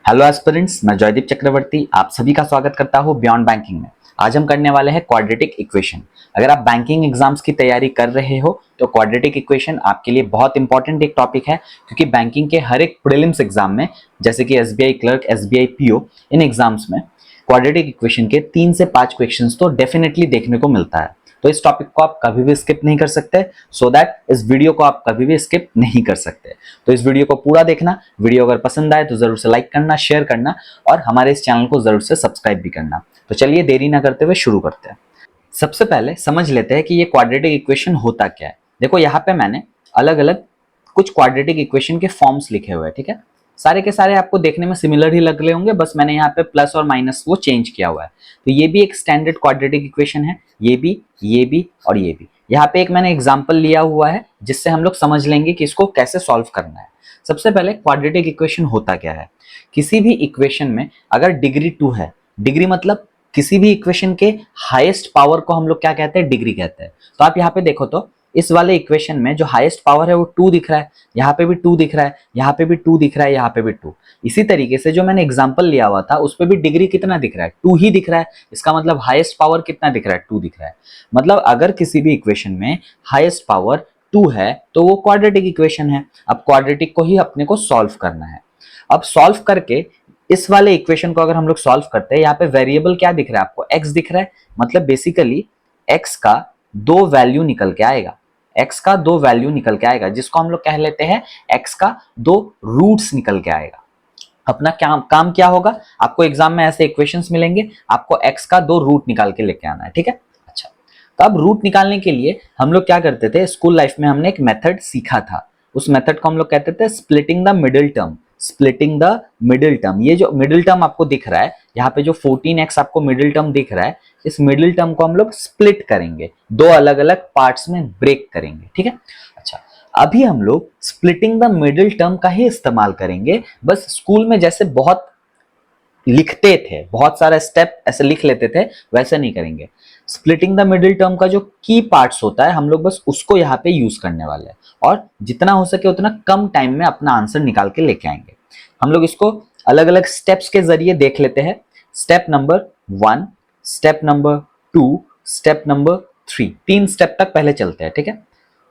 Hello aspirants, मैं जयदीप चक्रवर्ती आप सभी का स्वागत करता हूं बियॉन्ड बैंकिंग में। आज हम करने वाले हैं क्वाड्रेटिक इक्वेशन। अगर आप बैंकिंग एग्जाम्स की तैयारी कर रहे हो तो क्वाड्रेटिक इक्वेशन आपके लिए बहुत इंपॉर्टेंट एक टॉपिक है, क्योंकि बैंकिंग के हर एक प्रीलिम्स एग्जाम में, जैसे कि एसबीआई क्लर्क, एसबीआई पीओ, इन एग्जाम्स में क्वाड्रेटिक इक्वेशन के 3 से 5 क्वेश्चंस तो डेफिनेटली देखने को मिलता है। तो इस टॉपिक को आप कभी भी स्किप नहीं कर सकते, सो दैट इस वीडियो को आप कभी भी स्किप नहीं कर सकते। तो इस वीडियो को पूरा देखना। वीडियो अगर पसंद आए तो जरूर से लाइक करना, शेयर करना और हमारे इस चैनल को जरूर से सब्सक्राइब भी करना। तो चलिए देरी ना करते हुए शुरू करते हैं। सबसे पहले समझ लेते हैं कि ये क्वाड्रेटिक इक्वेशन होता क्या है। देखो यहाँ पे मैंने अलग अलग कुछ क्वाड्रेटिक इक्वेशन के फॉर्म्स लिखे हुए हैं, ठीक है। सारे के सारे आपको देखने में सिमिलर ही लग रहे होंगे, बस मैंने यहाँ पे प्लस और माइनस वो चेंज किया हुआ है। तो ये भी एक स्टैंडर्ड क्वाड्रेटिक इक्वेशन है, ये भी और ये भी। यहाँ पे एक मैंने एग्जाम्पल लिया हुआ है जिससे हम लोग समझ लेंगे कि इसको कैसे सॉल्व करना है। सबसे पहले क्वाड्रेटिक इक्वेशन होता क्या है। किसी भी इक्वेशन में अगर डिग्री 2 है, डिग्री मतलब किसी भी इक्वेशन के हाईएस्ट पावर को हम लोग क्या कहते हैं, डिग्री कहते हैं। तो आप यहाँ पे देखो तो इस वाले इक्वेशन में जो हाईएस्ट पावर है वो 2 दिख रहा है, यहाँ पे भी 2 दिख रहा है, यहाँ पे भी 2 दिख रहा है, यहाँ पे भी 2। इसी तरीके से जो मैंने एग्जांपल लिया हुआ था उस पे भी डिग्री कितना दिख रहा है, 2 ही दिख रहा है। इसका मतलब हाईएस्ट पावर कितना दिख रहा है, 2 दिख रहा है। मतलब अगर किसी भी इक्वेशन में हाईएस्ट पावर 2 है तो वो क्वाड्रेटिक इक्वेशन है। अब क्वाड्रेटिक को ही अपने को सॉल्व करना है। अब सॉल्व करके इस वाले इक्वेशन को अगर हम लोग सॉल्व करते हैं, यहाँ पे वेरिएबल क्या दिख रहा है आपको, x दिख रहा है। मतलब बेसिकली x का 2 वैल्यू निकल के आएगा, x का 2 वैल्यू निकल के आएगा, जिसको हम लोग कह लेते हैं x का 2 रूट्स निकल के आएगा। अपना काम क्या होगा, आपको एग्जाम में ऐसे इक्वेशंस मिलेंगे, आपको x का 2 रूट निकाल के लेके आना है, ठीक है। अच्छा, तो अब रूट निकालने के लिए हम लोग क्या करते थे, स्कूल लाइफ में हमने एक मेथड सीखा था। उस मेथड को हम लोग कहते थे splitting the middle term. Splitting the middle term, ये जो मिडिल टर्म आपको दिख रहा है, यहाँ पे जो 14x आपको मिडिल टर्म दिख रहा है, इस मिडिल टर्म को हम लोग स्प्लिट करेंगे, 2 अलग अलग पार्ट्स में ब्रेक करेंगे, ठीक है। अच्छा, अभी हम लोग स्प्लिटिंग द मिडिल टर्म का ही इस्तेमाल करेंगे। बस स्कूल में जैसे बहुत लिखते थे, बहुत सारा स्टेप ऐसे लिख लेते थे, वैसे नहीं करेंगे। स्प्लिटिंग द मिडिल टर्म का जो की पार्ट्स होता है, हम लोग बस उसको यहाँ पे यूज करने वाले हैं और जितना हो सके उतना कम टाइम में अपना आंसर निकाल के लेके आएंगे। हम लोग इसको अलग अलग स्टेप्स के जरिए देख लेते हैं। Step number 1, step number 2, step number 3, 3 step तक पहले चलते हैं, ठीक है।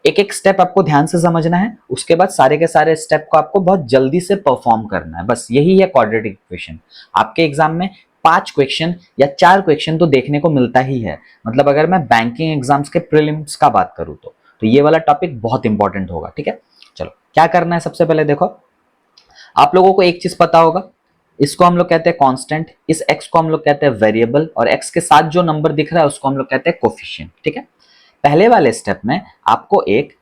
एक एक स्टेप आपको ध्यान से समझना है, उसके बाद सारे के सारे स्टेप को आपको बहुत जल्दी से परफॉर्म करना है। बस यही है क्वाड्रेटिक इक्वेशन। आपके एग्जाम में 5 क्वेश्चन या 4 क्वेश्चन तो देखने को मिलता ही है। मतलब अगर मैं बैंकिंग एग्जाम्स के प्रीलिम्स का बात करूं तो ये वाला टॉपिक बहुत इंपॉर्टेंट होगा, ठीक है। चलो क्या करना है, सबसे पहले देखो, आप लोगों को एक चीज पता होगा, इसको हम लोग कहते हैं कांस्टेंट, इस x को हम लोग कहते हैं वेरिएबल, और x के साथ जो नंबर दिख रहा है उसको हम लोग कहते हैं कोफिशिएंट, ठीक है। पहले वाले स्टेप में आपको एक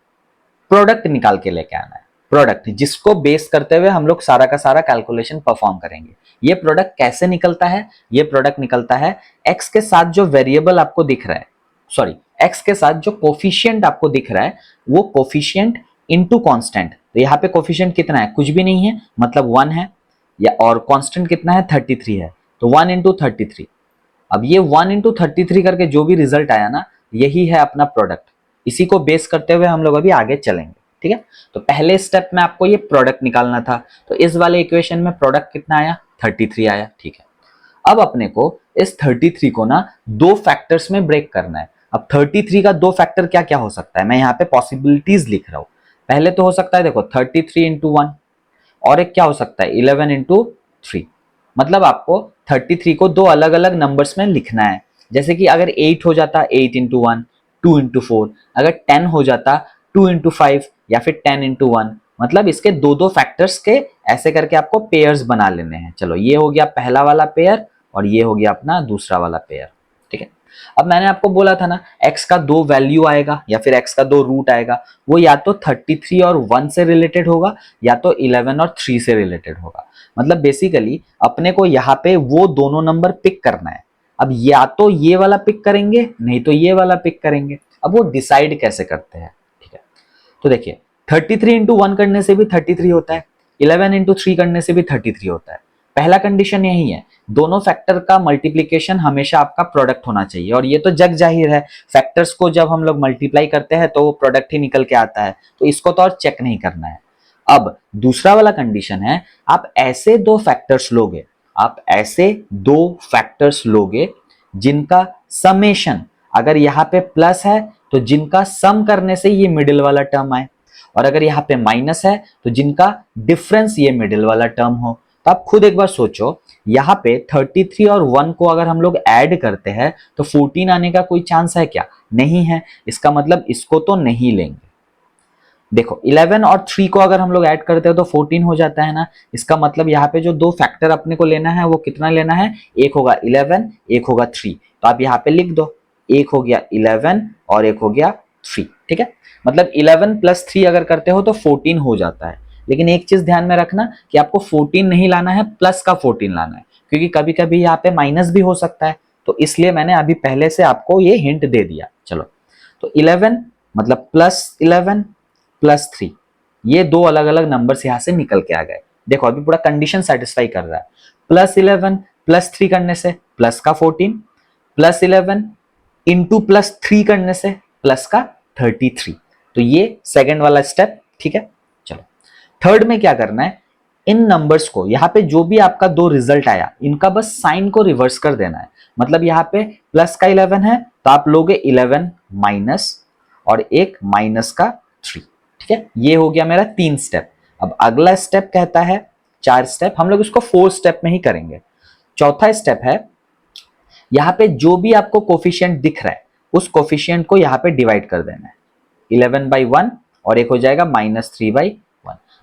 प्रोडक्ट निकाल के लेके आना है, प्रोडक्ट जिसको बेस करते हुए हम लोग सारा का सारा कैलकुलेशन परफॉर्म करेंगे। ये प्रोडक्ट कैसे निकलता है, ये प्रोडक्ट निकलता है x के साथ जो वेरिएबल आपको दिख रहा है, सॉरी x के साथ जो कोफिशिएंट आपको दिख रहा है, वो कोफिशिएंट इनटू कांस्टेंट। तो यहाँ पे कोफिशिएंट कितना है, कुछ भी नहीं है, मतलब 1 है, या और कांस्टेंट कितना है, 33 है, तो 1 इंटू 33। अब ये 1 इंटू 33 करके जो भी रिजल्ट आया ना, यही है अपना प्रोडक्ट। इसी को बेस करते हुए हम लोग अभी आगे चलेंगे, ठीक है। तो पहले स्टेप में आपको ये प्रोडक्ट निकालना था, तो इस वाले इक्वेशन में प्रोडक्ट कितना आया, 33 आया, ठीक है। अब अपने को इस 33 को ना 2 फैक्टर्स में ब्रेक करना है। अब 33 का 2 फैक्टर क्या क्या हो सकता है, मैं यहाँ पे पॉसिबिलिटीज लिख रहा हूं। पहले तो हो सकता है, देखो 33 इंटू 1, और एक क्या हो सकता है 11 इंटू 3। मतलब आपको 33 को 2 अलग अलग नंबर्स में लिखना है। जैसे कि अगर 8 हो जाता 8 इंटू 1, 2 इंटू 4, अगर 10 हो जाता 2 इंटू 5, या फिर 10 इंटू 1। मतलब इसके 2 फैक्टर्स के ऐसे करके आपको पेयर्स बना लेने हैं। चलो ये हो गया पहला वाला पेयर और ये हो गया अपना दूसरा वाला पेयर, ठीक है। अब मैंने आपको बोला था ना, x का 2 वैल्यू आएगा या फिर x का 2 रूट आएगा, वो या तो 33 और 1 से रिलेटेड होगा या तो 11 और 3 से रिलेटेड होगा। मतलब बेसिकली अपने को यहाँ पे वो दोनों नंबर पिक करना है। अब या तो ये वाला पिक करेंगे, नहीं तो ये वाला पिक करेंगे। अब वो डिसाइड कैसे करते हैं, ठीक है। तो देखिए 33 इंटू 1 करने से भी 33 होता है, 11 इंटू 3 करने से भी 33 होता है। पहला कंडीशन यही है, दोनों फैक्टर का मल्टीप्लीकेशन हमेशा आपका प्रोडक्ट होना चाहिए, और ये तो जग जाहिर है, फैक्टर्स को जब हम लोग मल्टीप्लाई करते हैं तो वो प्रोडक्ट ही निकल के आता है, तो इसको तो और चेक नहीं करना है। अब दूसरा वाला कंडीशन है, आप ऐसे दो फैक्टर्स लोगे, आप ऐसे दो फैक्टर्स लोगे जिनका समेशन, अगर यहाँ पे प्लस है तो जिनका सम करने से ये मिडिल वाला टर्म आए, और अगर यहाँ पे माइनस है तो जिनका डिफरेंस ये मिडिल वाला टर्म हो। तो आप खुद एक बार सोचो, यहाँ पे 33 और 1 को अगर हम लोग ऐड करते हैं तो 14 आने का कोई चांस है क्या? नहीं है। इसका मतलब इसको तो नहीं लेंगे। देखो 11 और 3 को अगर हम लोग ऐड करते हैं तो 14 हो जाता है ना। इसका मतलब यहाँ पे जो दो फैक्टर अपने को लेना है वो कितना लेना है? एक होगा 11, एक होगा 3। तो आप यहाँ पे लिख दो, एक हो गया 11 और एक हो गया 3। ठीक है, मतलब 11 प्लस 3 अगर करते हो तो 14 हो जाता है। लेकिन एक चीज ध्यान में रखना कि आपको 14 नहीं लाना है, प्लस का 14 लाना है, क्योंकि कभी कभी यहाँ पे माइनस भी हो सकता है। तो इसलिए मैंने अभी पहले से आपको ये हिंट दे दिया। चलो, तो 11 मतलब प्लस 11 प्लस 3, ये दो अलग अलग नंबर्स यहां से निकल के आ गए। देखो अभी पूरा कंडीशन सेटिस्फाई कर रहा है। प्लस 11 प्लस 3 करने से प्लस का 14, प्लस 11 इंटू प्लस 3 करने से प्लस का 33। तो ये सेकंड वाला स्टेप। ठीक है, चलो थर्ड में क्या करना है, इन नंबर्स को यहाँ पे जो भी आपका दो रिजल्ट आया इनका बस साइन को रिवर्स कर देना है। मतलब यहाँ पे प्लस का 11 है तो आप लोगे 11 माइनस और एक माइनस का 3। ठीक है, ये हो गया मेरा 3 स्टेप। अब अगला स्टेप कहता है 4 स्टेप, हम लोग इसको 4 स्टेप में ही करेंगे। चौथा स्टेप है, यहाँ पे जो भी आपको कोफिशिएंट दिख रहा है उस कोफिशिएंट को यहाँ पे डिवाइड कर देना है। 11/1 और एक हो जाएगा -3/1।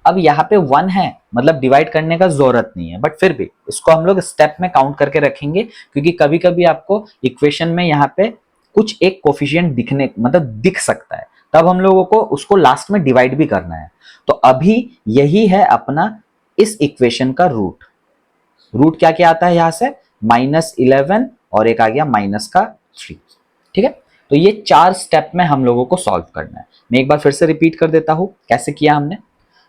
अब यहाँ पे 1 है मतलब डिवाइड करने का जरूरत नहीं है, बट फिर भी इसको हम लोग स्टेप में काउंट करके रखेंगे, क्योंकि कभी कभी आपको इक्वेशन में यहाँ पे कुछ एक कोफिशिएंट दिखने मतलब दिख सकता है, तब हम लोगों को उसको लास्ट में डिवाइड भी करना है। तो अभी यही है अपना इस इक्वेशन का रूट। रूट क्या क्या आता है यहाँ से? -11 और एक आ गया -3। ठीक है, तो ये 4 स्टेप में हम लोगों को सॉल्व करना है। मैं एक बार फिर से रिपीट कर देता हूं कैसे किया हमने।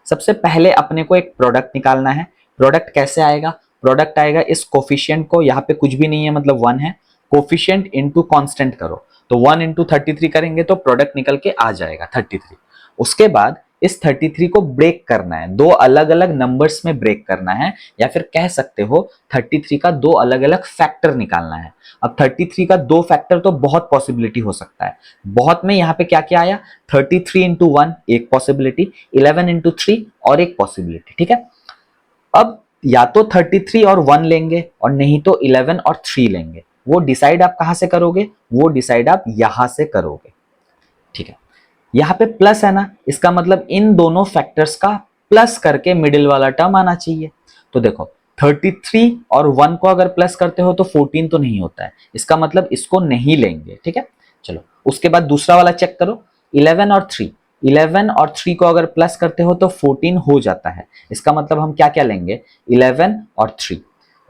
सबसे पहले अपने को एक प्रोडक्ट निकालना है। प्रोडक्ट कैसे आएगा? प्रोडक्ट आएगा इस कोफिशिएंट को, यहाँ पे कुछ भी नहीं है मतलब 1 है, कोफिशिएंट इंटू कांस्टेंट करो तो 1 इंटू 33 करेंगे तो प्रोडक्ट निकल के आ जाएगा 33। उसके बाद इस 33 को ब्रेक करना है, दो अलग अलग नंबर्स में ब्रेक करना है, या फिर कह सकते हो 33 का दो अलग अलग फैक्टर निकालना है। अब 33 का दो फैक्टर तो बहुत पॉसिबिलिटी हो सकता है। बहुत में यहाँ पे क्या क्या आया? 33 इंटू 1 एक पॉसिबिलिटी, 11 इंटू 3 और एक पॉसिबिलिटी। ठीक है, अब या तो 33 और 1 लेंगे और नहीं तो 11 और 3 लेंगे। वो डिसाइड आप कहां से करोगे? वो डिसाइड आप यहां से करोगे। ठीक है, यहाँ पे प्लस है ना, इसका मतलब इन दोनों फैक्टर्स का प्लस करके मिडिल वाला टर्म आना चाहिए। तो देखो 33 और 1 को अगर प्लस करते हो तो 14 तो नहीं होता है, इसका मतलब इसको नहीं लेंगे। ठीक है, चलो उसके बाद दूसरा वाला चेक करो, 11 और 3। 11 और 3 को अगर प्लस करते हो तो 14 हो जाता है। इसका मतलब हम क्या क्या लेंगे? 11 और 3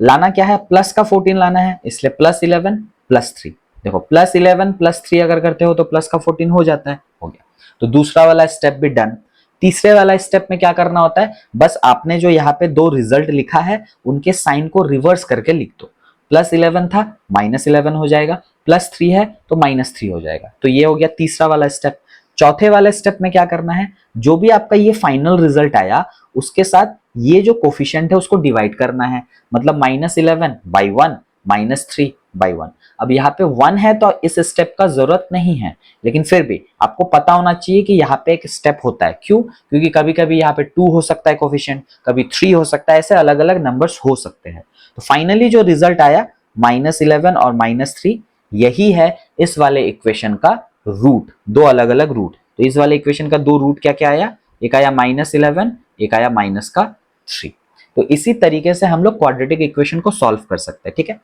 लाना क्या है? प्लस का 14 लाना है, इसलिए +11 +3। देखो +11 +3 अगर करते हो तो प्लस का 14 हो जाता है। हो गया, तो दूसरा वाला स्टेप भी डन। तीसरे वाला स्टेप में क्या करना होता है? बस आपने जो यहाँ पे दो रिजल्ट लिखा है उनके साइन को रिवर्स करके लिख दो। +11 था -11 हो जाएगा, +3 है तो -3 हो जाएगा। तो ये हो गया तीसरा वाला स्टेप। चौथे वाले स्टेप में क्या करना है? जो भी आपका ये फाइनल रिजल्ट आया उसके साथ ये जो कोफिशिएंट है उसको डिवाइड करना है। मतलब -11/1 -3/1। अब यहाँ पे 1 है तो इस स्टेप का जरूरत नहीं है, लेकिन फिर भी आपको पता होना चाहिए कि यहाँ पे एक स्टेप होता है। क्यों? क्योंकि कभी कभी यहाँ पे 2 हो सकता है कोफिशिएंट, कभी 3 हो सकता है, ऐसे अलग अलग नंबर्स हो सकते हैं। तो फाइनली जो रिजल्ट आया -11 और -3, यही है इस वाले इक्वेशन का रूट। दो अलग अलग रूट। तो इस वाले इक्वेशन का दो रूट क्या क्या आया? एक आया -11, एक आया -3। तो इसी तरीके से हम लोग क्वाड्रेटिक इक्वेशन को सॉल्व कर सकते हैं। ठीक है,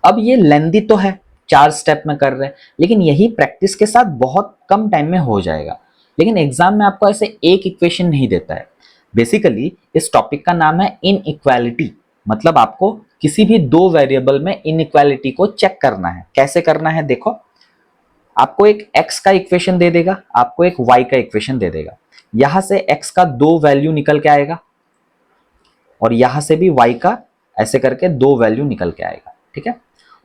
अब ये लेंदी तो है, 4 स्टेप में कर रहे हैं, लेकिन यही प्रैक्टिस के साथ बहुत कम टाइम में हो जाएगा। लेकिन एग्जाम में आपको ऐसे एक इक्वेशन नहीं देता है। बेसिकली इस टॉपिक का नाम है इनइक्वालिटी। मतलब आपको किसी भी दो वेरिएबल में इनइक्वालिटी को चेक करना है। कैसे करना है? देखो, आपको एक x का इक्वेशन दे देगा, आपको एक y का इक्वेशन दे देगा। यहां से x का दो वैल्यू निकल के आएगा और यहां से भी y का ऐसे करके दो वैल्यू निकल के आएगा। ठीक है,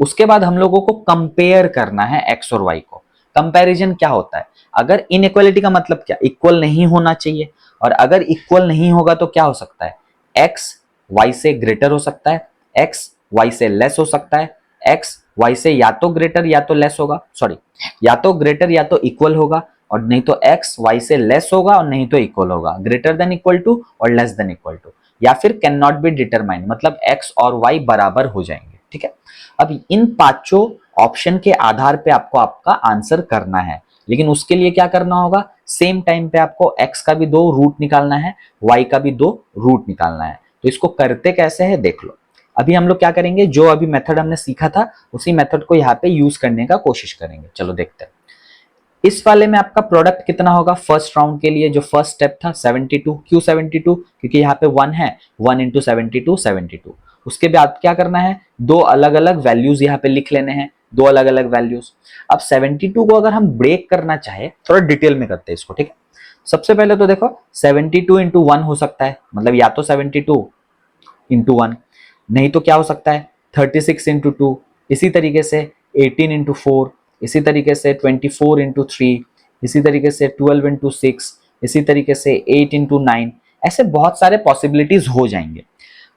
उसके बाद हम लोगों को कंपेयर करना है x और y को। कंपैरिजन क्या होता है? अगर इनइक्वालिटी का मतलब क्या? इक्वल नहीं होना चाहिए। और अगर इक्वल नहीं होगा तो क्या हो सकता है, x y से ग्रेटर हो सकता है, x y से लेस हो सकता है, x y से या तो ग्रेटर या तो लेस होगा, सॉरी या तो ग्रेटर या तो इक्वल होगा, और नहीं तो x y से लेस होगा और नहीं तो इक्वल होगा, ग्रेटर देन इक्वल टू और लेस देन इक्वल टू, या फिर कैन नॉट बी डिटरमाइंड, मतलब x और y बराबर हो जाएंगे। ठीक है, अब इन पांचों ऑप्शन के आधार पे आपको आपका आंसर करना है, लेकिन उसके लिए क्या करना होगा, सेम टाइम पे आपको x का भी 2 रूट निकालना है, y का भी 2 रूट निकालना है। तो इसको करते कैसे है देख लो। अभी हम लोग क्या करेंगे, जो अभी मेथड हमने सीखा था उसी मेथड को यहाँ पे यूज करने का कोशिश करेंगे। चलो देखते हैं। इस वाले में आपका प्रोडक्ट कितना होगा, फर्स्ट राउंड के लिए जो फर्स्ट स्टेप था 72, क्यों 72, क्योंकि यहाँ पे 1 है, 1 इंटू 72 72। उसके बाद क्या करना है, दो अलग अलग वैल्यूज यहाँ पे लिख लेने हैं, दो अलग अलग वैल्यूज। अब 72 को अगर हम ब्रेक करना चाहे, थोड़ा डिटेल में करते हैं इसको, ठीक है। सबसे पहले तो देखो 72 इंटू 1 हो सकता है, मतलब या तो 72 इंटू 1, नहीं तो क्या हो सकता है 36 इंटू 2, इसी तरीके से 18 इंटू 4, इसी तरीके से 24 इंटू 3, इसी तरीके से 12 इंटू 6, इसी तरीके से 8 इंटू 9, ऐसे बहुत सारे पॉसिबिलिटीज हो जाएंगे।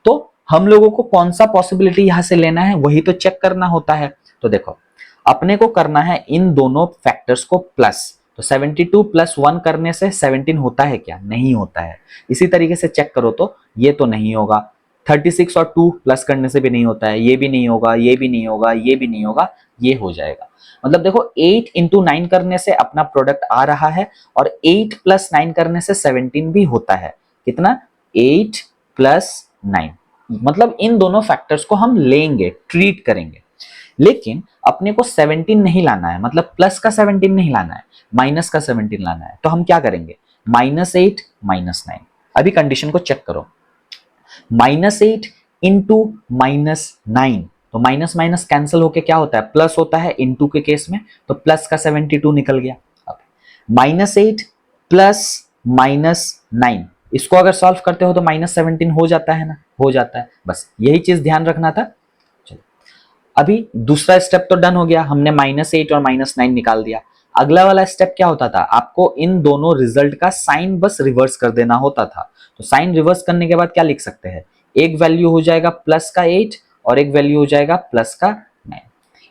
तो हम लोगों को कौन सा पॉसिबिलिटी यहां से लेना है वही तो चेक करना होता है। तो देखो अपने को करना है इन दोनों फैक्टर्स को प्लस, तो 72 प्लस 1 करने से 17 होता है क्या, नहीं होता है। इसी तरीके से चेक करो तो ये तो नहीं होगा, 36 और 2 प्लस करने से भी नहीं होता है, ये भी नहीं होगा, ये भी नहीं होगा, ये भी नहीं होगा, ये हो जाएगा। मतलब देखो 8 इंटू 9 करने से अपना प्रोडक्ट आ रहा है, और 8 प्लस 9 करने से 17 भी होता है। कितना, 8 प्लस 9, मतलब इन दोनों फैक्टर्स को हम लेंगे, ट्रीट करेंगे। लेकिन अपने को 17 नहीं लाना है, मतलब प्लस का 17 नहीं लाना है, माइनस का 17 लाना है। तो हम क्या करेंगे, -8 -9। अभी कंडीशन को चेक करो, -8 इंटू -9, तो माइनस माइनस कैंसिल होके क्या होता है, प्लस होता है इंटू के केस में, तो प्लस का 72 निकल गया। अब -8 प्लस -9, इसको अगर सॉल्व करते हो तो -17 हो जाता है ना, हो जाता है। बस यही चीज ध्यान रखना था। चलो अभी दूसरा स्टेप तो डन हो गया, हमने -8 और -9 निकाल दिया। अगला वाला स्टेप क्या होता था, आपको इन दोनों रिजल्ट का साइन बस रिवर्स कर देना होता था। तो साइन रिवर्स करने के बाद क्या लिख सकते हैं, एक वैल्यू हो जाएगा प्लस का 8 और एक वैल्यू हो जाएगा प्लस का 9।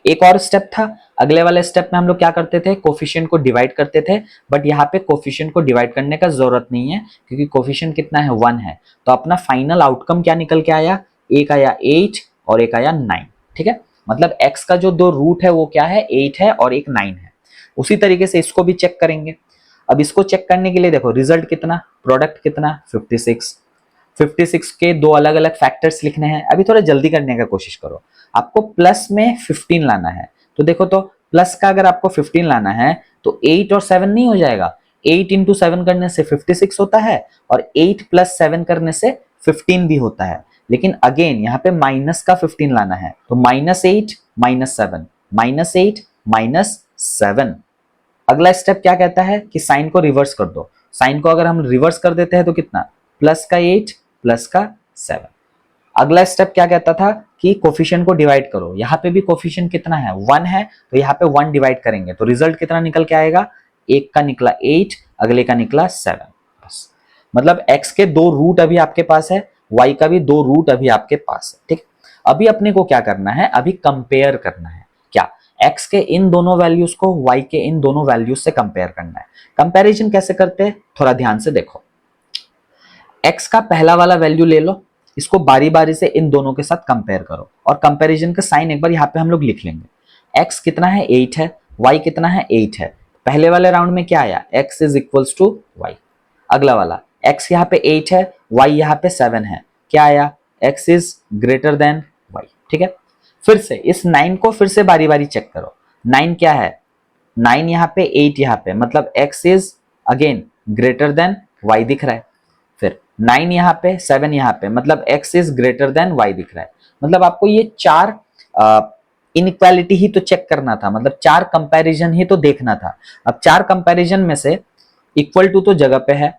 एक और स्टेप था, अगले वाले स्टेप में हम लोग क्या करते थे, कोफिशिएंट को डिवाइड करते थे, बट यहाँ पे कोफिशिएंट को डिवाइड करने का जरूरत नहीं है, क्योंकि कोफिशिएंट कितना है, 1 है। तो अपना फाइनल आउटकम क्या निकल के आया, एक आया 8 और एक आया 9। ठीक है, मतलब x का जो दो रूट है वो क्या है, 8 है और एक 9 है। उसी तरीके से इसको भी चेक करेंगे। अब इसको चेक करने के लिए देखो रिजल्ट कितना, प्रोडक्ट कितना, 56। 56 के दो अलग अलग फैक्टर्स लिखने हैं। अभी थोड़ा जल्दी करने का कोशिश करो, आपको प्लस में 15 लाना है। तो देखो तो प्लस का अगर आपको 15 लाना है तो 8 और 7 नहीं हो जाएगा, 8 इंटू 7 करने से 56 होता है, और 8 प्लस 7 करने से 15 भी होता है। लेकिन अगेन यहाँ पे माइनस का 15 लाना है, तो -8 -7, -8 -7। अगला स्टेप क्या कहता है कि साइन को रिवर्स कर दो। साइन को अगर हम रिवर्स कर देते हैं तो कितना, प्लस का 8 प्लस का 7। अगला स्टेप क्या कहता था कि कोफिशिएंट को डिवाइड करो। यहाँ पे भी कोफिशिएंट कितना है, 1 है, तो यहाँ पे 1 डिवाइड करेंगे तो रिजल्ट कितना निकल के आएगा, एक का निकला 8, अगले का निकला 7। बस मतलब x के दो रूट अभी आपके पास है, y का भी दो रूट अभी आपके पास है। ठीक, अभी अपने को क्या करना है, अभी कंपेयर करना है। क्या, x के इन दोनों वैल्यूज को y के इन दोनों वैल्यूज से कंपेयर करना है। कंपैरिजन कैसे करते हैं, थोड़ा ध्यान से देखो। x का पहला वाला वैल्यू ले लो, इसको बारी बारी से इन दोनों के साथ कंपेयर करो, और कंपैरिजन का साइन एक बार यहाँ पे हम लोग लिख लेंगे। x कितना है, 8 है, y कितना है, 8 है। पहले वाले राउंड में क्या आया, x is equals to y। अगला वाला x यहाँ पे 8 है, y यहाँ पे 7 है, क्या आया, x is greater than y। ठीक है, फिर से इस 9 को फिर से बारी बारी चेक करो। 9 क्या है, 9 यहाँ पे, 8 यहाँ पे, मतलब x is again greater than y दिख रहा है। फिर 9 यहाँ पे, 7 यहाँ पे, मतलब x is greater than y दिख रहा है। मतलब आपको ये चार इनइक्वालिटी ही तो चेक करना था, मतलब चार कंपैरिजन ही तो देखना था। अब चार कंपैरिजन में से इक्वल टू तो जगह पे है,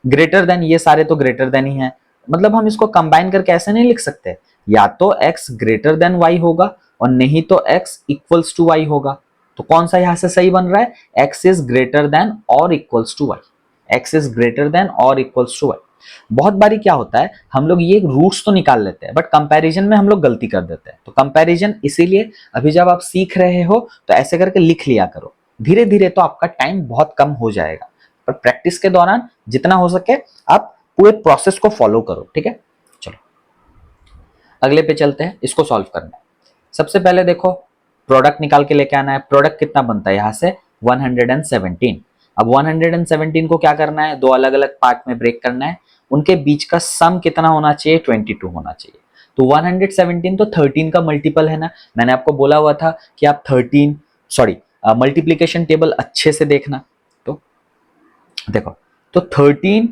ग्रेटर देन ये सारे तो ग्रेटर देन ही है, मतलब हम इसको कंबाइन करके ऐसे नहीं लिख सकते, या तो x ग्रेटर देन y होगा और नहीं तो x इक्वल्स टू y होगा। तो कौन सा यहां से सही बन रहा है, x इज ग्रेटर देन और equals to y, x is greater than और इक्वल्स टू y। बहुत बारी क्या होता है, हम लोग ये रूट्स तो निकाल लेते हैं बट कंपैरिजन में हम लोग गलती कर देते हैं। तो कंपैरिजन इसीलिए अभी जब आप सीख रहे हो तो ऐसे करके लिख लिया करो, धीरे धीरे तो आपका टाइम बहुत कम हो जाएगा, पर प्रैक्टिस के दौरान जितना हो सके आप पूरे प्रोसेस को फॉलो करो, ठीक है। चलो अगले पे चलते हैं, इसको सॉल्व करना है। सबसे पहले देखो प्रोडक्ट निकाल के लेके आना है। प्रोडक्ट कितना बनता है यहाँ से 117। अब 117 को क्या करना है, दो अलग अलग पार्ट में ब्रेक करना है। उनके बीच का सम कितना होना चाहिए, 22 होना चाहिए। तो 117 तो 13 का मल्टीपल है ना, मैंने आपको बोला हुआ था कि आप 13 सॉरी मल्टीप्लीकेशन टेबल अच्छे से देखना। तो देखो तो 13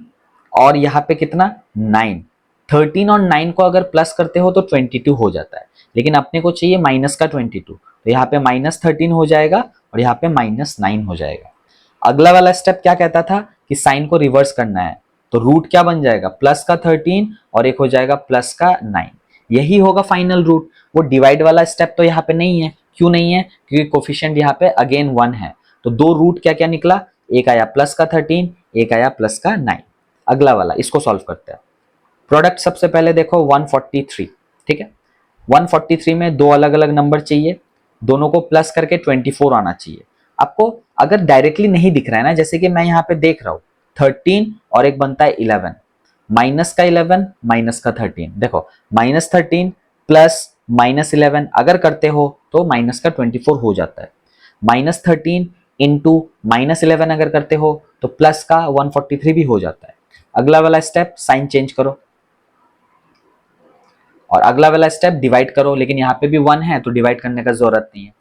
और यहाँ पे कितना 9, 13 और 9 को अगर प्लस करते हो तो 22 हो जाता है, लेकिन अपने को चाहिए माइनस का 22, तो यहाँ पे -13 हो जाएगा और यहाँ पे -9 हो जाएगा। अगला वाला स्टेप क्या कहता था कि साइन को रिवर्स करना है, तो रूट क्या बन जाएगा प्लस का 13 और एक हो जाएगा प्लस का 9, यही होगा फाइनल रूट। वो डिवाइड वाला स्टेप तो यहाँ पे नहीं है, क्यों नहीं है, क्योंकि कोफिशिएंट यहाँ पे अगेन 1 है। तो दो रूट क्या क्या निकला, एक आया प्लस का 13, एक आया प्लस का 9। अगला वाला इसको सॉल्व करते हैं। प्रोडक्ट सबसे पहले देखो 143, ठीक है। 143 में दो अलग अलग नंबर चाहिए, दोनों को प्लस करके 24 आना चाहिए। आपको अगर डायरेक्टली नहीं दिख रहा है ना, जैसे कि मैं यहाँ पे देख रहा हूँ 13 और एक बनता है 11, माइनस का 11 माइनस का 13, देखो -13 प्लस -11 अगर करते हो तो माइनस का 24 हो जाता है। -13 इंटू -11 अगर करते हो तो प्लस का 143 भी हो जाता है। अगला वाला स्टेप साइन चेंज करो और अगला वाला स्टेप डिवाइड करो, लेकिन यहाँ पे भी 1 है तो डिवाइड करने का जरूरत नहीं है।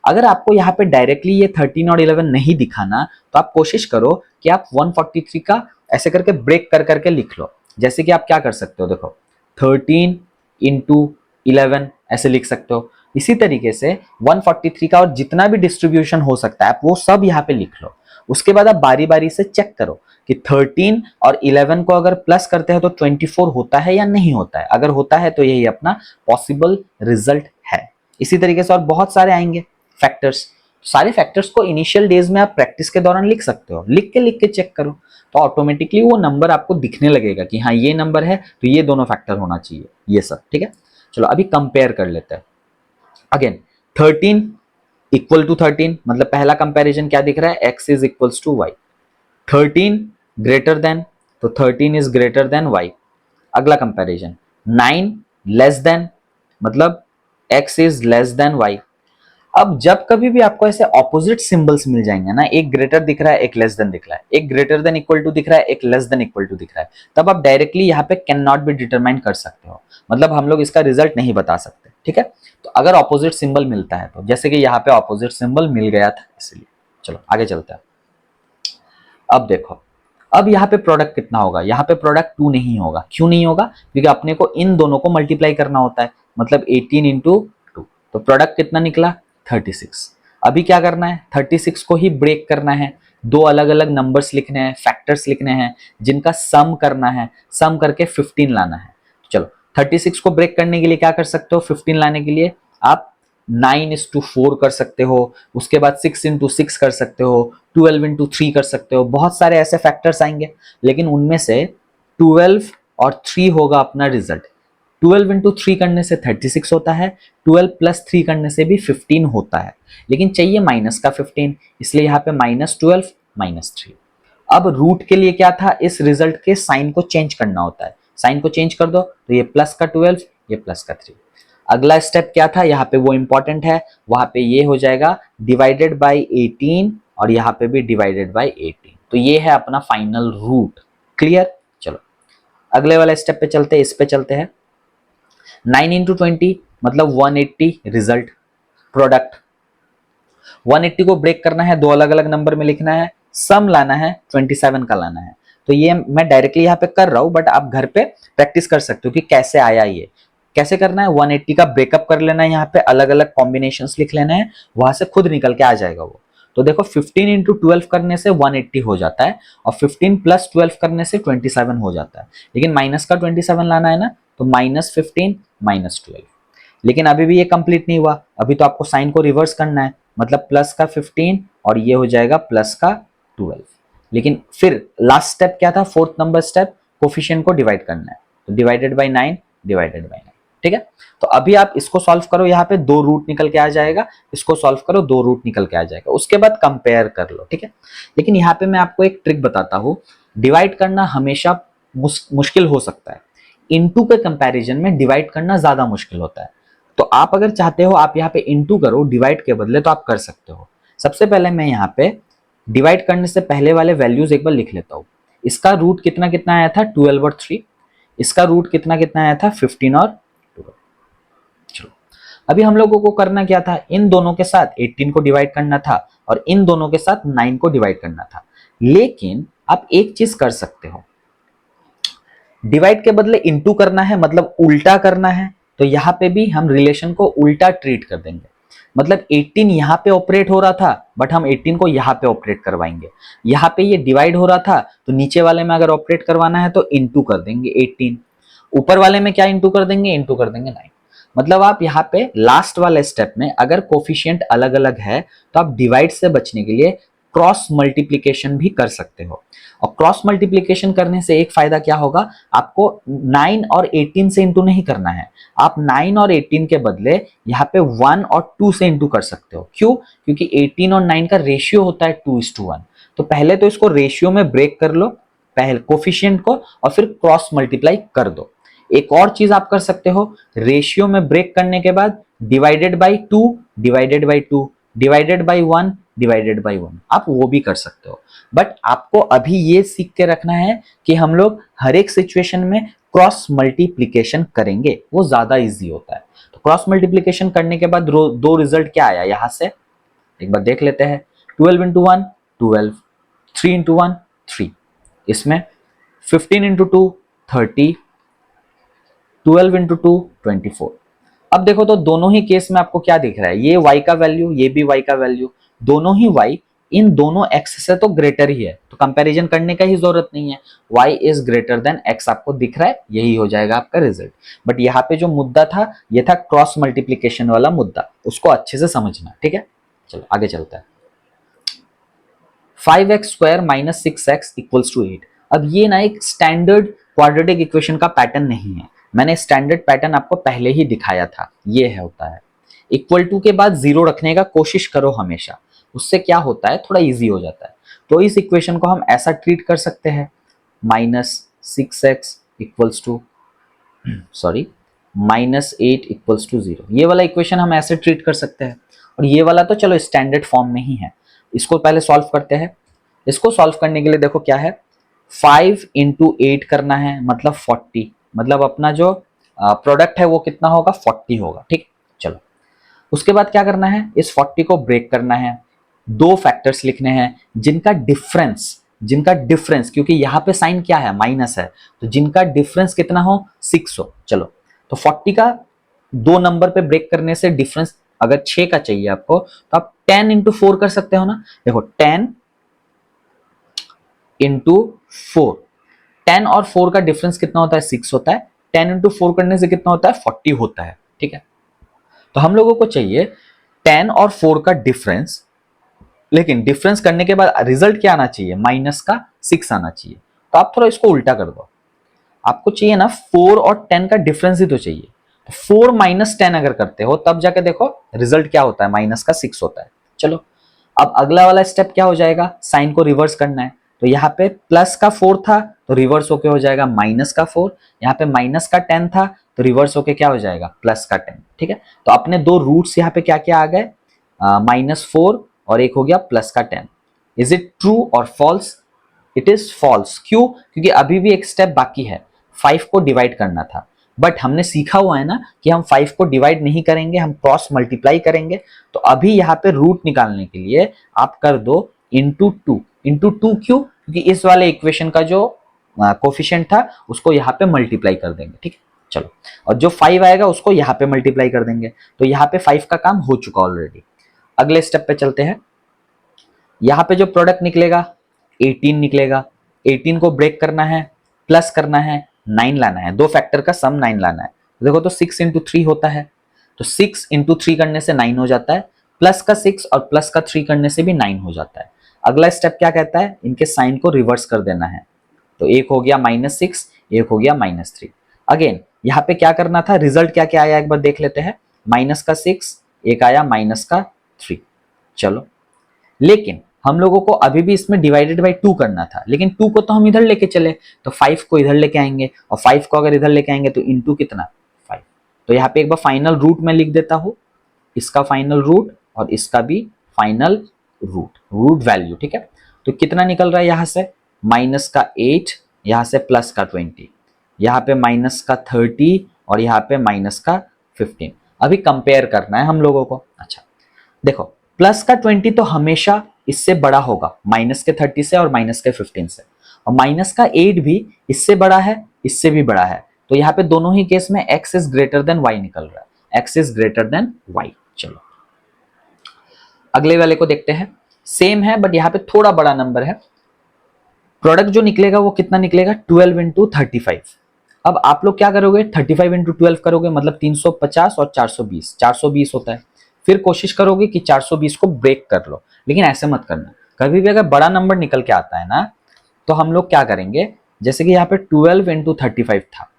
अगर आपको यहाँ पे डायरेक्टली ये 13 और 11 नहीं दिखाना तो आप कोशिश करो कि आप 143 का ऐसे करके ब्रेक कर करके लिख लो। जैसे कि आप क्या कर सकते हो, देखो 13 इंटू 11 ऐसे लिख सकते हो। इसी तरीके से 143 का और जितना भी डिस्ट्रीब्यूशन हो सकता है आप वो सब यहाँ पे लिख लो। उसके बाद आप बारी बारी से चेक करो कि 13 और 11 को अगर प्लस करते हैं तो 24 होता है या नहीं होता है। अगर होता है तो यही अपना पॉसिबल रिजल्ट है। इसी तरीके से और बहुत सारे आएंगे फैक्टर्स। सारे फैक्टर्स को इनिशियल डेज में आप प्रैक्टिस के दौरान लिख सकते हो, लिख के चेक करो तो ऑटोमेटिकली वो नंबर आपको दिखने लगेगा कि हाँ ये नंबर है तो ये दोनों फैक्टर होना चाहिए, ये सब, ठीक है। चलो अभी कंपेयर कर लेते हैं। अगेन 13 इक्वल टू 13, मतलब पहला कंपैरिजन क्या दिख रहा है, x is equals to y। 13 greater than, तो 13 इज ग्रेटर देन y। अगला कंपैरिजन 9 लेस देन, मतलब x is less than y। अब जब कभी भी आपको ऐसे ऑपोजिट सिंबल्स मिल जाएंगे ना, एक ग्रेटर दिख रहा है एक लेस देन दिख रहा है, एक ग्रेटर देन इक्वल टू दिख रहा है एक लेस देन इक्वल टू दिख रहा है, तब आप डायरेक्टली यहाँ पे कैन नॉट बी डिटरमाइन कर सकते हो, मतलब हम लोग इसका रिजल्ट नहीं बता सकते, ठीक है। तो अगर ऑपोजिट सिंबल मिलता है तो, जैसे कि यहाँ पे ऑपोजिट सिंबल मिल गया था इसलिए। चलो आगे चलते हैं। अब देखो अब यहाँ पे प्रोडक्ट कितना होगा, यहाँ पे प्रोडक्ट 2 नहीं होगा। क्यों नहीं होगा, क्योंकि अपने को इन दोनों को मल्टीप्लाई करना होता है, मतलब 18 इंटू 2, तो प्रोडक्ट कितना निकला 36। अभी क्या करना है, 36 को ही ब्रेक करना है, दो अलग अलग नंबर्स लिखने हैं, फैक्टर्स लिखने हैं जिनका सम करना है, सम करके 15 लाना है। चलो 36 को ब्रेक करने के लिए क्या कर सकते हो, 15 लाने के लिए आप 9:4 कर सकते हो, उसके बाद 6:6 कर सकते हो, 12:3 कर सकते हो, बहुत सारे ऐसे फैक्टर्स आएंगे, लेकिन उनमें से 12 और 3 होगा अपना रिजल्ट। 12:3 करने से 36 होता है, 12 प्लस 3 करने से भी 15 होता है, लेकिन चाहिए माइनस का 15, इसलिए यहाँ पे -12 -3। अब रूट के लिए क्या था, इस रिजल्ट के साइन को चेंज करना होता है, साइन को चेंज कर दो तो ये प्लस का 12 ये प्लस का 3। अगला स्टेप क्या था, यहाँ पे वो इंपॉर्टेंट है, वहां पे ये हो जाएगा डिवाइडेड बाई 18 और यहाँ पे भी डिवाइडेड बाई 18, तो ये है अपना फाइनल रूट। क्लियर। चलो अगले वाले स्टेप पे चलते हैं, इस पे चलते हैं। 9 इंटू 20 मतलब 180 रिजल्ट प्रोडक्ट। 180 को ब्रेक करना है, दो अलग अलग नंबर में लिखना है, सम लाना है 27 का लाना है। तो ये मैं डायरेक्टली यहाँ पे कर रहा हूँ, बट आप घर पे प्रैक्टिस कर सकते हो कि कैसे आया ये, कैसे करना है। 180 का ब्रेकअप कर लेना है, यहाँ पे अलग अलग कॉम्बिनेशंस लिख लेना है, वहां से खुद निकल के आ जाएगा वो। तो देखो 15 इंटू 12 करने से 180 हो जाता है और 15 प्लस 12 करने से 27 हो जाता है, लेकिन माइनस का 27 लाना है ना, तो -15 -12। लेकिन अभी भी ये कंप्लीट नहीं हुआ, अभी तो आपको साइन को रिवर्स करना है, मतलब प्लस का 15 और ये हो जाएगा प्लस का 12। लेकिन फिर लास्ट स्टेप क्या था, फोर्थ नंबर स्टेप, कोफिशिएंट को डिवाइड करना है, तो डिवाइडेड बाई 9, डिवाइडेड बाई 9। ठीक है, तो अभी आप इसको सॉल्व करो, यहाँ पे 2 रूट निकल के आ जाएगा, इसको सॉल्व करो, 2 रूट निकल के आ जाएगा, उसके बाद कंपेयर कर लो। ठीक है, लेकिन यहाँ पे मैं आपको एक ट्रिक बताता हूँ, डिवाइड करना हमेशा मुश्किल हो सकता है, इनटू के कंपैरिजन में डिवाइड करना ज्यादा मुश्किल होता है। तो आप अगर चाहते हो आप यहाँ पे इनटू करो डिवाइड के बदले, तो आप कर सकते हो। सबसे पहले मैं यहाँ पे डिवाइड करने से पहले वाले वैल्यूज एक बार लिख लेता हूँ। इसका रूट कितना कितना आया था, 12 और 3। इसका रूट कितना कितना आया था, 15 और 12। चलो, अभी हम लोगों को करना क्या था, इन दोनों के साथ 18 को डिवाइड करना था और इन दोनों के साथ 9 को डिवाइड करना था। लेकिन आप एक चीज कर सकते हो, डिवाइड के बदले इनटू करना है, मतलब उल्टा करना है, तो यहां पे भी हम रिलेशन को उल्टा ट्रीट कर देंगे। मतलब 18 यहां पे ऑपरेट हो रहा था, बट हम 18 को यहां पे ऑपरेट करवाएंगे। यहां पे ये डिवाइड हो रहा था, तो नीचे वाले में अगर ऑपरेट करवाना है तो इनटू कर देंगे 18, ऊपर वाले में क्या इनटू कर देंगे, इनटू कर देंगे 9। मतलब आप यहाँ पे लास्ट वाले स्टेप में अगर कोफिशिएंट अलग अलग है, तो आप डिवाइड से बचने के लिए क्रॉस मल्टीप्लिकेशन भी कर सकते हो। और क्रॉस मल्टीप्लिकेशन करने से एक फायदा क्या होगा, आपको 9 और 18 से इंटू नहीं करना है, आप 9 और 18 के बदले यहाँ पे 1 और 2 से इंटू कर सकते हो। क्यों, क्योंकि 18 और 9 का रेशियो होता है 2:1। तो पहले तो इसको रेशियो में ब्रेक कर लो, पहले कोफिशिएंट को, और फिर क्रॉस मल्टीप्लाई कर दो। एक और चीज आप कर सकते हो, रेशियो में ब्रेक करने के बाद divided by 2, divided by 2, divided by 1, divided by 1, आप वो भी कर सकते हो। बट आपको अभी ये सीख के रखना है कि हम लोग हर एक सिचुएशन में क्रॉस मल्टीप्लीकेशन करेंगे, वो ज्यादा इजी होता है। तो क्रॉस मल्टीप्लीकेशन करने के बाद दो रिजल्ट क्या आया, यहां से एक बार देख लेते हैं। 12 इंटू 1 12, 3 इंटू 1 3, इसमें 15 इंटू 2 30, 12 इंटू 2 24। अब देखो तो दोनों ही केस में आपको क्या दिख रहा है, ये y का वैल्यू, ये भी y का वैल्यू, दोनों ही y इन दोनों x से तो ग्रेटर ही है, तो कंपैरिजन करने का ही जरूरत नहीं है। y is greater then x आपको दिख रहा है, यही हो जाएगा आपका रिजल्ट। बट यहाँ पे जो मुद्दा था, ये था क्रॉस मल्टीप्लीकेशन वाला मुद्दा, उसको अच्छे से समझना। ठीक है, चलो आगे चलता है। 5x square minus 6x equals to 8। अब ये ना एक स्टैंडर्ड क्वाड्रेटिक इक्वेशन का पैटर्न नहीं है, मैंने स्टैंडर्ड पैटर्न आपको पहले ही दिखाया था। ये है होता है इक्वल टू के बाद 0 रखने का कोशिश करो हमेशा, उससे क्या होता है थोड़ा इजी हो जाता है। तो इस इक्वेशन को हम ऐसा ट्रीट कर सकते हैं, minus 6x equals to minus 8 equals to 0। ये वाला इक्वेशन हम ऐसे ट्रीट कर सकते हैं, और ये वाला तो चलो स्टैंडर्ड फॉर्म में ही है। इसको पहले सॉल्व करते हैं। इसको सॉल्व करने के लिए देखो क्या है, 5 इंटू 8 करना है, मतलब 40, मतलब अपना जो प्रोडक्ट है वो कितना होगा, 40 होगा। ठीक, चलो उसके बाद क्या करना है, इस 40 को ब्रेक करना है, दो फैक्टर्स लिखने हैं जिनका डिफरेंस क्योंकि यहाँ पे साइन क्या है, माइनस है, तो जिनका डिफरेंस कितना हो, 6 हो। चलो तो 40 का दो नंबर पे ब्रेक करने से डिफरेंस अगर 6 का चाहिए आपको, तो आप 10 इंटू 4 कर सकते हो ना। देखो 10 इंटू 4, 10 और 4 का डिफरेंस कितना होता है, 6 होता है। 10 इंटू 4 करने से कितना होता है, 40 होता है। ठीक है, तो हम लोगों को चाहिए 10 और 4 का डिफरेंस, लेकिन डिफरेंस करने के बाद रिजल्ट क्या आना चाहिए, माइनस का 6 आना चाहिए। तो आप थोड़ा इसको उल्टा कर दो, आपको चाहिए ना 4 और 10 का डिफरेंस ही तो चाहिए। 4 माइनस 10 अगर करते हो तब जाके देखो रिजल्ट क्या होता है, माइनस का 6 होता है। चलो अब अगला वाला स्टेप क्या हो जाएगा, साइन को रिवर्स करना है। तो यहाँ पे प्लस का 4 था तो रिवर्स होके हो जाएगा माइनस का 4, यहाँ पे माइनस का 10 था तो रिवर्स होके क्या हो जाएगा, प्लस का 10। ठीक है, तो अपने दो रूट्स यहाँ पे क्या क्या आ गए, -4 और एक हो गया प्लस का 10। इज इट ट्रू और फॉल्स, इट इज फॉल्स। क्यों, क्योंकि अभी भी एक स्टेप बाकी है, 5 को डिवाइड करना था। बट हमने सीखा हुआ है ना कि हम 5 को डिवाइड नहीं करेंगे, हम क्रॉस मल्टीप्लाई करेंगे। तो अभी यहाँ पे रूट निकालने के लिए आप कर दो इंटू 2। इंटू 2 क्यों, क्योंकि इस वाले इक्वेशन का जो कोफिशिएंट था उसको यहाँ पे मल्टीप्लाई कर देंगे। ठीक है, चलो और जो 5 आएगा उसको यहाँ पे मल्टीप्लाई कर देंगे। तो यहाँ पे 5 का काम हो चुका ऑलरेडी। अगले स्टेप पे चलते हैं। यहाँ पे जो प्रोडक्ट निकलेगा 18 निकलेगा, 18 को ब्रेक करना है, प्लस करना है, 9 लाना है, दो फैक्टर का सम 9 लाना है। देखो तो 6 इंटू 3 होता है, तो 6 इंटू 3 करने से 9 हो जाता है, प्लस का 6 और प्लस का 3 करने से भी 9 हो जाता है। अगला स्टेप क्या कहता है, इनके साइन को रिवर्स कर देना है। तो एक हो गया -6, एक हो गया -3। अगेन यहाँ पे क्या करना था, रिजल्ट क्या क्या आया एक बार देख लेते हैं। -6, एक आया -3। चलो, लेकिन हम लोगों को अभी भी इसमें डिवाइडेड बाई 2 करना था, लेकिन 2 को तो हम इधर लेके चले, तो 5 को इधर लेके आएंगे, और 5 को अगर इधर लेके आएंगे तो इनटू कितना 5। तो यहाँ पे एक बार फाइनल रूट में लिख देता हूँ, इसका फाइनल रूट और इसका भी फाइनल रूट वैल्यू, ठीक है। तो कितना निकल रहा है यहाँ से, -8, यहाँ से +20, यहाँ पे -30 और यहाँ पे -15। अभी कंपेयर करना है हम लोगों को। अच्छा देखो, +20 तो हमेशा इससे बड़ा होगा, -30 से और -15 से, और -8 भी इससे बड़ा है, इससे भी बड़ा है। तो यहाँ पे दोनों ही केस में x is greater than y निकल रहा है, x is greater than y। चलो अगले वाले को देखते हैं, सेम है बट यहाँ पे थोड़ा बड़ा नंबर है। प्रोडक्ट जो निकलेगा वो कितना निकलेगा, 12 इंटू 35। अब आप लोग क्या करोगे, 35 इंटू 12 करोगे, मतलब 350 और 420, 420 होता है। फिर कोशिश करोगे कि 420 को ब्रेक कर लो, लेकिन ऐसे मत करना। कभी भी अगर बड़ा नंबर निकल के आता है ना, तो हम लोग क्या करेंगे, जैसे कि यहाँ पे 12 इंटू 35 था,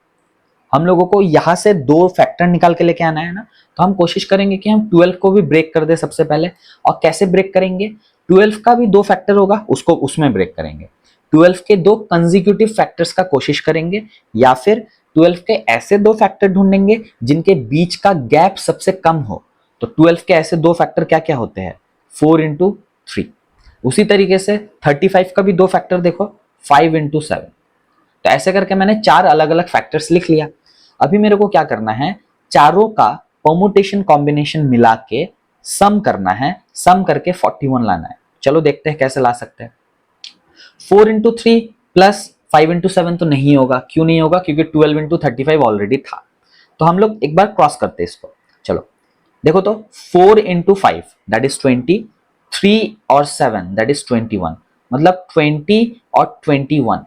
हम लोगों को यहाँ से 2 फैक्टर निकाल के लेके आना है ना, तो हम कोशिश करेंगे कि हम 12 को भी ब्रेक कर दे सबसे पहले। और कैसे ब्रेक करेंगे, 12 का भी 2 फैक्टर होगा, उसको उसमें ब्रेक करेंगे। 12 के 2 कंजिक्यूटिव फैक्टर्स का कोशिश करेंगे, या फिर 12 के ऐसे 2 फैक्टर ढूंढेंगे जिनके बीच का गैप सबसे कम हो। तो 12 के ऐसे 2 फैक्टर क्या क्या होते हैं, 4 इंटू 3। उसी तरीके से 35 का भी 2 फैक्टर देखो, 5 इंटू 7। तो ऐसे करके मैंने 4 अलग अलग फैक्टर्स लिख लिया। अभी मेरे को क्या करना है, चारों का परमुटेशन कॉम्बिनेशन मिला के सम करना है, सम करके 41 लाना है। चलो देखते हैं कैसे ला सकते हैं। 4 इंटू 3 प्लस 5 इंटू 7 तो नहीं होगा, क्यों नहीं होगा, क्योंकि 12 इंटू 35 ऑलरेडी था। तो हम लोग एक बार क्रॉस करते हैं इसको। चलो देखो, तो 4 इंटू 5 दैट इज 20, 3 और 7 दैट इज 21, मतलब 20 और 21।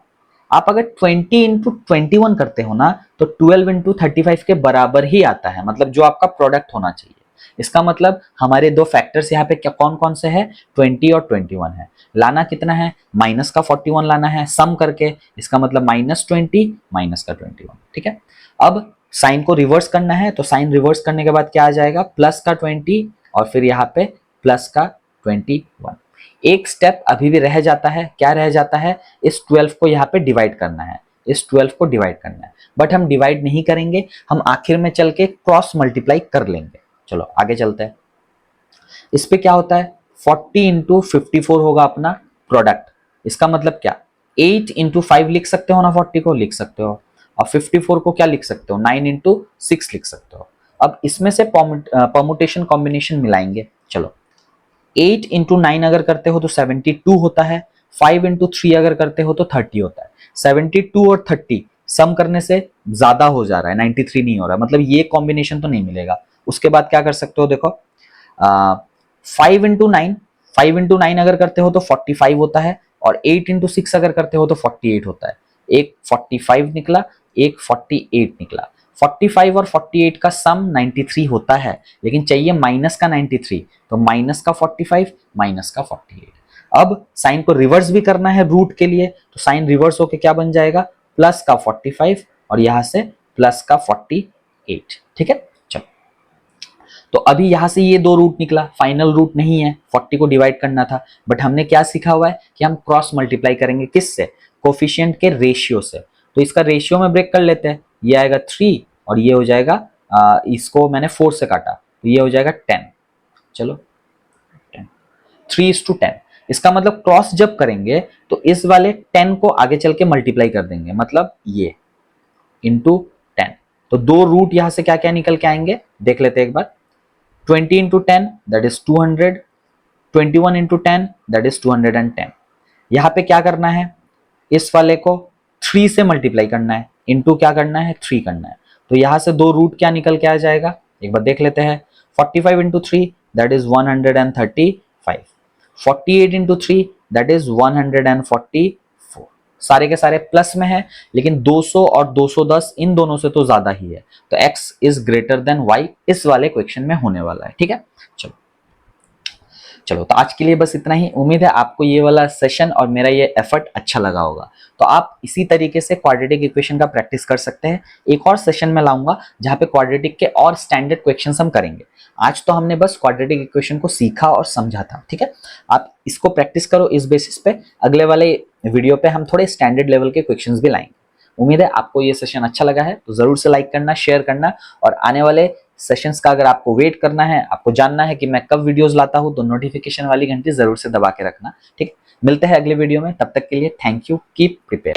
आप अगर 20 इंटू 21 करते हो ना, तो 12 इंटू 35 के बराबर ही आता है, मतलब जो आपका प्रोडक्ट होना चाहिए। इसका मतलब हमारे 2 फैक्टर्स यहाँ पे क्या कौन कौन से हैं, 20 और 21 है। लाना कितना है, माइनस का 41 लाना है सम करके, इसका मतलब -20 माइनस का 21, ठीक है। अब साइन को रिवर्स करना है, तो साइन रिवर्स करने के बाद क्या आ जाएगा, प्लस का 20 और फिर यहाँ पे प्लस का 21। एक स्टेप अभी भी रह जाता है, क्या रह जाता है, इस 12 को यहाँ पे डिवाइड करना है, इस 12 को डिवाइड करना है। बट हम डिवाइड नहीं करेंगे, हम आखिर में चल के क्रॉस मल्टीप्लाई कर लेंगे। चलो आगे चलते हैं। इस पे क्या होता है, 40 इंटू 54 होगा अपना प्रोडक्ट। इसका मतलब क्या, 8 इंटू 5 लिख सकते हो ना, 40 को लिख सकते हो, और 54 को क्या लिख सकते हो, 9 इंटू 6 लिख सकते हो। अब इसमें से परमुटेशन कॉम्बिनेशन मिलाएंगे। चलो 8 इंटू 9 अगर करते हो तो 72 होता है, 5 इंटू 3 अगर करते हो तो 30 होता है। 72 और 30 सम करने से ज्यादा हो जा रहा है, 93 नहीं हो रहा, मतलब ये कॉम्बिनेशन तो नहीं मिलेगा। उसके बाद क्या कर सकते हो, देखो 5 इंटू 9, 5 इंटू 9 अगर करते हो तो 45 होता है, और 8 इंटू 6 अगर करते हो तो 48 होता है। एक 45 निकला, एक 48 निकला। 45 और 48 का सम 93 होता है, लेकिन चाहिए माइनस का 93, तो माइनस का 45 माइनस का 48। अब साइन को रिवर्स भी करना है रूट के लिए, तो साइन रिवर्स होके क्या बन जाएगा, प्लस का 45 और यहां से प्लस का 48, ठीक है। चलो, तो अभी यहां से ये 2 रूट निकला, फाइनल रूट नहीं है, 40 को डिवाइड करना था। बट हमने क्या सीखा हुआ है कि हम क्रॉस मल्टीप्लाई करेंगे, किससे, कोफिशिएंट के रेशियो से। तो इसका रेशियो में ब्रेक कर लेते हैं, ये आएगा 3 और ये हो जाएगा इसको मैंने 4 से काटा, तो ये हो जाएगा 10। चलो 10, 3:10। इसका मतलब क्रॉस जब करेंगे तो इस वाले 10 को आगे चल के मल्टीप्लाई कर देंगे, मतलब ये इंटू 10। तो 2 रूट यहां से क्या क्या निकल के आएंगे, देख लेते हैं एक बार। 20 into 10 that is 200, 21 into 10 that is 210। यहाँ पे क्या करना है, इस वाले को 3 से मल्टीप्लाई करना है, इंटू क्या करना है, 3 करना है। तो यहां से 2 रूट क्या निकल के आ जाएगा, एक बार देख लेते हैं। 45 into 3 that is 135, 48 into 3 that is 144। सारे के सारे प्लस में है, लेकिन 200 और 210 इन दोनों से तो ज्यादा ही है, तो x is greater than y इस वाले क्वेश्चन में होने वाला है, ठीक है। चलो चलो, तो आज के लिए बस इतना ही। उम्मीद है आपको ये वाला सेशन और मेरा ये एफर्ट अच्छा लगा होगा। तो आप इसी तरीके से क्वाड्रेटिक इक्वेशन का प्रैक्टिस कर सकते हैं। एक और सेशन में लाऊंगा जहाँ पे क्वाड्रेटिक के और स्टैंडर्ड क्वेश्चंस हम करेंगे। आज तो हमने बस क्वाड्रेटिक इक्वेशन को सीखा और समझा था, ठीक है। आप इसको प्रैक्टिस करो इस बेसिस पे। अगले वाले वीडियो पे हम थोड़े स्टैंडर्ड लेवल के क्वेश्चंस भी लाएंगे। उम्मीद है आपको ये सेशन अच्छा लगा है, तो जरूर से लाइक करना, शेयर करना, और आने वाले सेशंस का अगर आपको वेट करना है, आपको जानना है कि मैं कब वीडियोस लाता हूं, तो नोटिफिकेशन वाली घंटी जरूर से दबा के रखना, ठीक है। मिलते हैं अगले वीडियो में, तब तक के लिए थैंक यू, कीप प्रिपेयर।